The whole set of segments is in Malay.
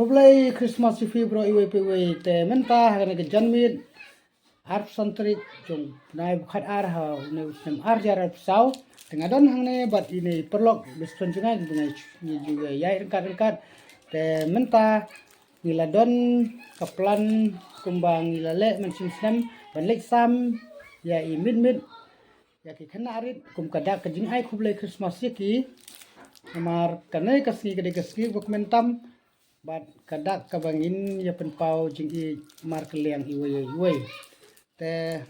Kublai Christmas si February iwe pewe te menta hagana ke janmit arp santrit jong nai bukhat ar ha ne usem ar jar sau tengah don hangne bat ini perlok bespon jungai ni juga yai rengkat te menta nila don kaplan kumbang nila le mensim sem banlek sam ya i mid ya ki khana arit kum kada kajing ai kublai Christmas ki namar kanai kasgi kade kasgi dokumentam bat kadak kabangin ya penpau jing i mar keliang iwe te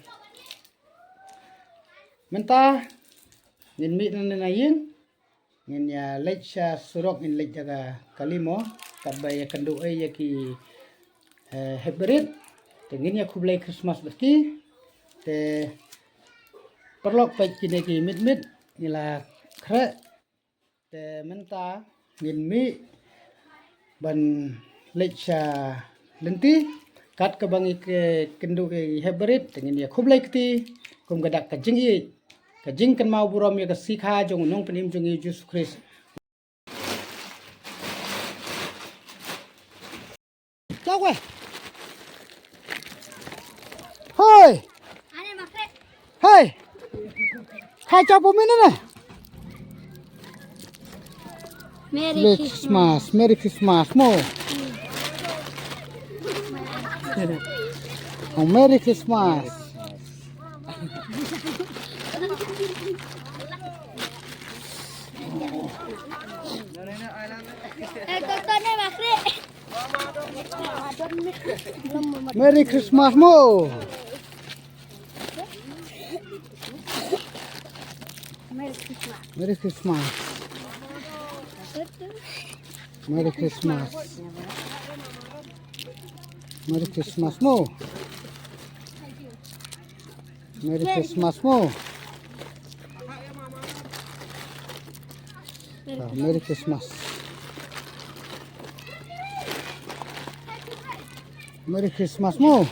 menta ngin mi na yin ngin ya lecha surok in lech jaga kalimo kabay ya kandu ay ya ki hebrit te ngin ya kublai Christmas baski te perlok pek kine ki mit nila kre te menta ngin mi ban lecha lenti kat ke bangi ke kendu ke hebrit dengan dia kublai keti kum gadak kajing kan mau buram ya kesikha jong nong penim jong Yesus Kristus chào quê hoi hei hai chào bố mình nè Merry Christmas, Merry Christmas mo. Oh, Merry Christmas. Merry Christmas mo. Merry Christmas. Merry Christmas. Merry Christmas mo. Merry Christmas mo. Merry Christmas. Merry Christmas mo.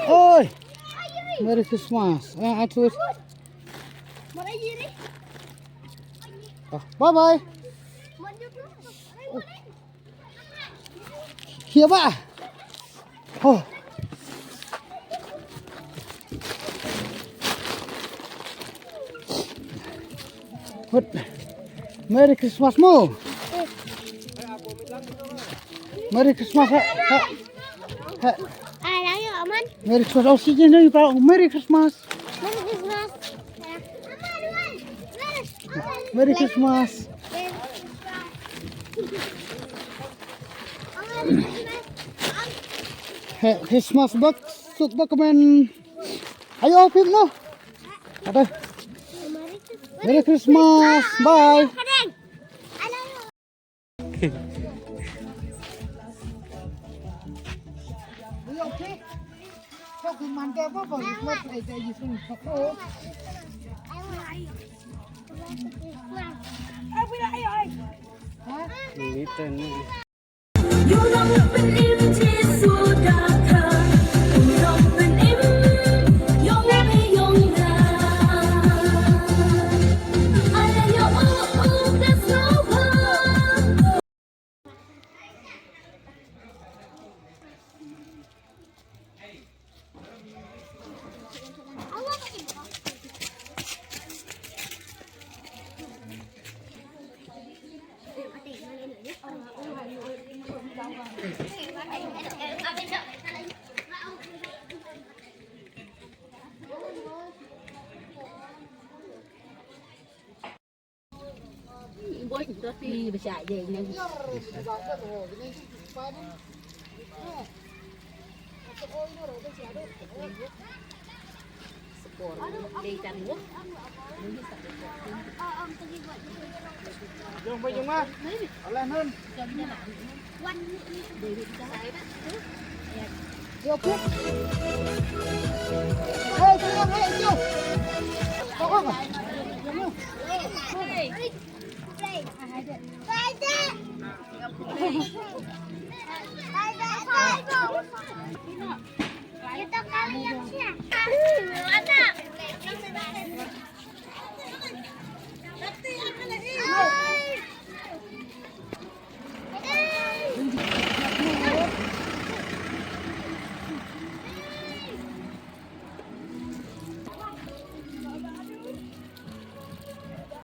Oi. Merry Christmas. Atur. Bye bye. Here ba? Oh. What? Merry Christmas mo. Merry Christmas. Merry Christmas. Oh, si Jen ni pa. Merry Christmas. Merry Christmas. Christmas box suk dokumen. Ayo film no. Ada. Merry Christmas. Bye. Okay. Kau kemana apa? Buat aja di sini. Đi bây giờ về nha. Đi Trần Quốc. Dùng bây dùng á. Lên hơn. Quanh đi đi cho lại đó. Vô cút. Hey, chú em hey, chú. Có không? Hey. Kita kalian siapa? Ada.